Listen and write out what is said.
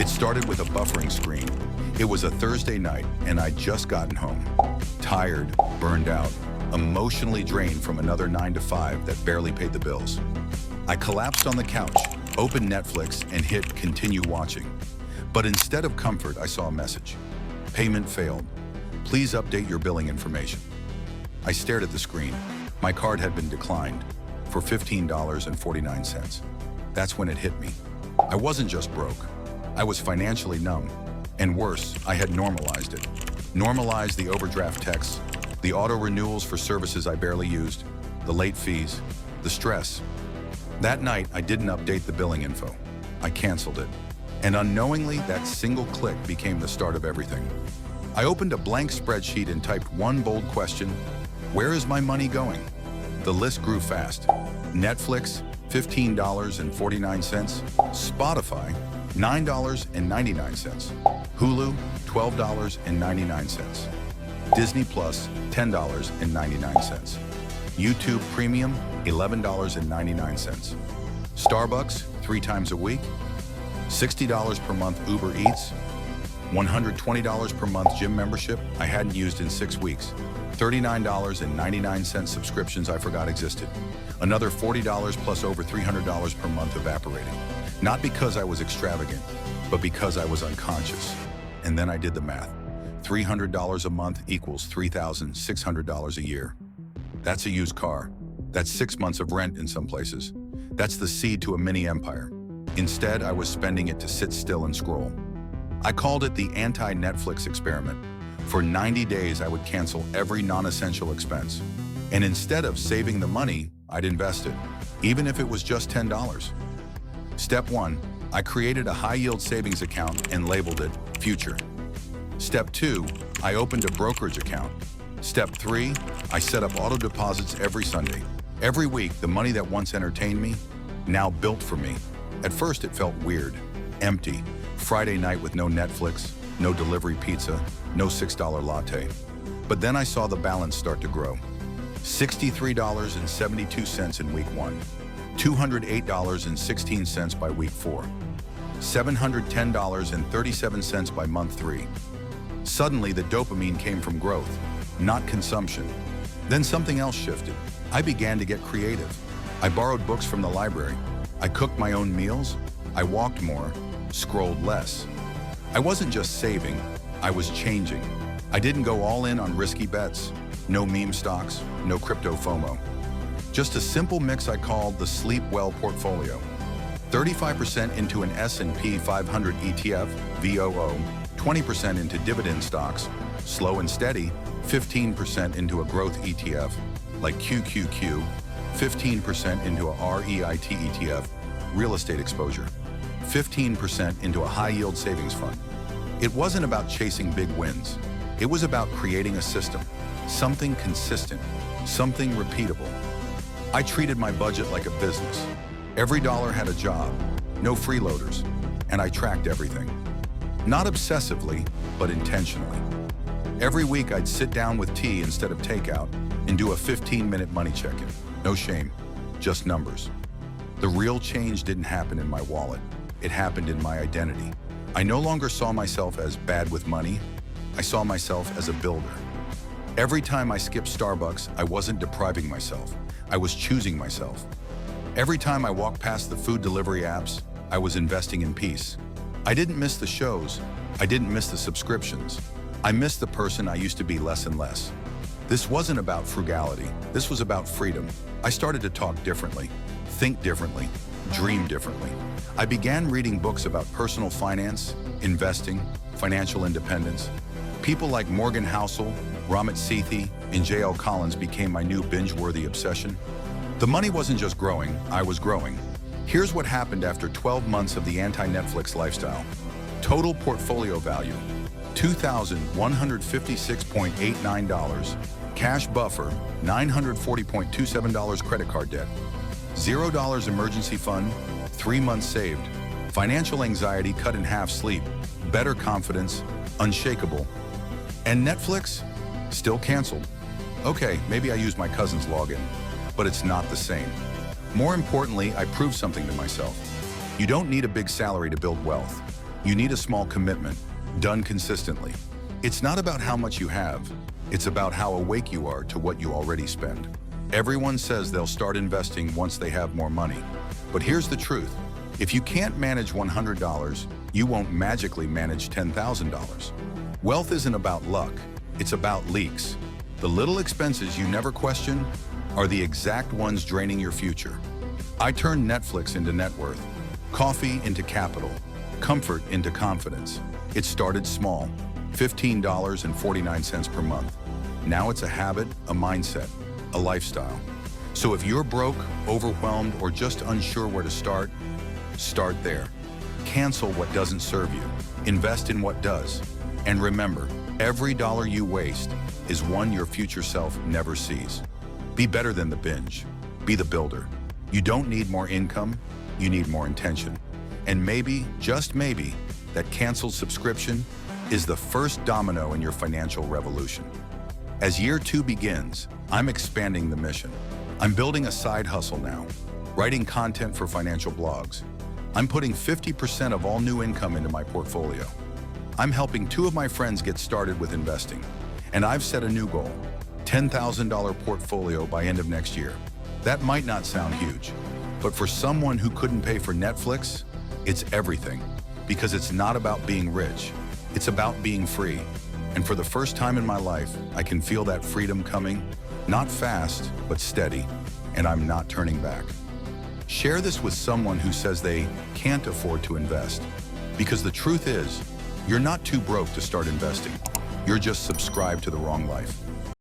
It started with a buffering screen. It was a Thursday night, and I'd just gotten home. Tired, burned out, emotionally drained from another 9 to 5 that barely paid the bills. I collapsed on the couch, opened Netflix, and hit continue watching. But instead of comfort, I saw a message. Payment failed. Please update your billing information. I stared at the screen. My card had been declined for $15.49. That's when it hit me. I wasn't just broke. I was financially numb. And worse, I had normalized it. Normalized the overdraft texts, the auto renewals for services I barely used, the late fees, the stress. That night, I didn't update the billing info. I canceled it. And unknowingly, that single click became the start of everything. I opened a blank spreadsheet and typed one bold question: where is my money going? The list grew fast. Netflix, $15.49. Spotify, $9.99. Hulu, $12.99. Disney Plus, $10.99. YouTube Premium, $11.99. Starbucks, 3 times a week. $60 per month Uber Eats. $120 per month gym membership I hadn't used in 6 weeks. $39.99 subscriptions I forgot existed. Another $40 plus over $300 per month evaporating. Not because I was extravagant, but because I was unconscious. And then I did the math. $300 a month equals $3,600 a year. That's a used car. That's 6 months of rent in some places. That's the seed to a mini empire. Instead, I was spending it to sit still and scroll. I called it the anti-Netflix experiment. For 90 days, I would cancel every non-essential expense. And instead of saving the money, I'd invest it, even if it was just $10. Step 1, I created a high-yield savings account and labeled it Future. Step 2, I opened a brokerage account. Step 3, I set up auto deposits every Sunday. Every week, the money that once entertained me, now built for me. At first, it felt weird, empty. Friday night with no Netflix, no delivery pizza, no $6 latte. But then I saw the balance start to grow. $63.72 in week 1, $208.16 by week 4, $710.37 by month 3. Suddenly, the dopamine came from growth, not consumption. Then something else shifted. I began to get creative. I borrowed books from the library. I cooked my own meals. I walked more, scrolled less. I wasn't just saving, I was changing. I didn't go all in on risky bets. No meme stocks, no crypto FOMO. Just a simple mix I called the Sleep Well portfolio. 35% into an S&P 500 ETF, VOO, 20% into dividend stocks, slow and steady, 15% into a growth ETF, like QQQ, 15% into a REIT ETF, real estate exposure, 15% into a high-yield savings fund. It wasn't about chasing big wins. It was about creating a system, something consistent, something repeatable. I treated my budget like a business. Every dollar had a job, no freeloaders, and I tracked everything. Not obsessively, but intentionally. Every week I'd sit down with tea instead of takeout and do a 15-minute money check-in. No shame, just numbers. The real change didn't happen in my wallet. It happened in my identity. I no longer saw myself as bad with money. I saw myself as a builder. Every time I skipped Starbucks, I wasn't depriving myself. I was choosing myself. Every time I walked past the food delivery apps, I was investing in peace. I didn't miss the shows. I didn't miss the subscriptions. I missed the person I used to be less and less. This wasn't about frugality. This was about freedom. I started to talk differently, think differently, dream differently. I began reading books about personal finance, investing, financial independence. People like Morgan Housel, Ramit Sethi, and J.L. Collins became my new binge-worthy obsession. The money wasn't just growing, I was growing. Here's what happened after 12 months of the anti-Netflix lifestyle. Total portfolio value, $2,156.89. Cash buffer, $940.27. Credit card debt. $0 emergency fund, 3 months saved. Financial anxiety cut in half. Sleep, better confidence, unshakable. And Netflix? Still canceled. Okay, maybe I used my cousin's login, but it's not the same. More importantly, I proved something to myself. You don't need a big salary to build wealth. You need a small commitment, done consistently. It's not about how much you have, it's about how awake you are to what you already spend. Everyone says they'll start investing once they have more money. But here's the truth. If you can't manage $100, you won't magically manage $10,000. Wealth isn't about luck, it's about leaks. The little expenses you never question are the exact ones draining your future. I turned Netflix into net worth, coffee into capital, comfort into confidence. It started small, $15.49 per month. Now it's a habit, a mindset, a lifestyle. So if you're broke, overwhelmed, or just unsure where to start there. Cancel what doesn't serve you. Invest in what does. And remember, every dollar you waste is one your future self never sees. Be better than the binge. Be the builder. You don't need more income, you need more intention. And maybe, just maybe, that canceled subscription is the first domino in your financial revolution. As year 2 begins, I'm expanding the mission. I'm building a side hustle now, writing content for financial blogs. I'm putting 50% of all new income into my portfolio. I'm helping 2 of my friends get started with investing. And I've set a new goal, $10,000 portfolio by end of next year. That might not sound huge, but for someone who couldn't pay for Netflix, it's everything. Because it's not about being rich, it's about being free. And for the first time in my life, I can feel that freedom coming, not fast, but steady, and I'm not turning back. Share this with someone who says they can't afford to invest. Because the truth is, you're not too broke to start investing. You're just subscribed to the wrong life.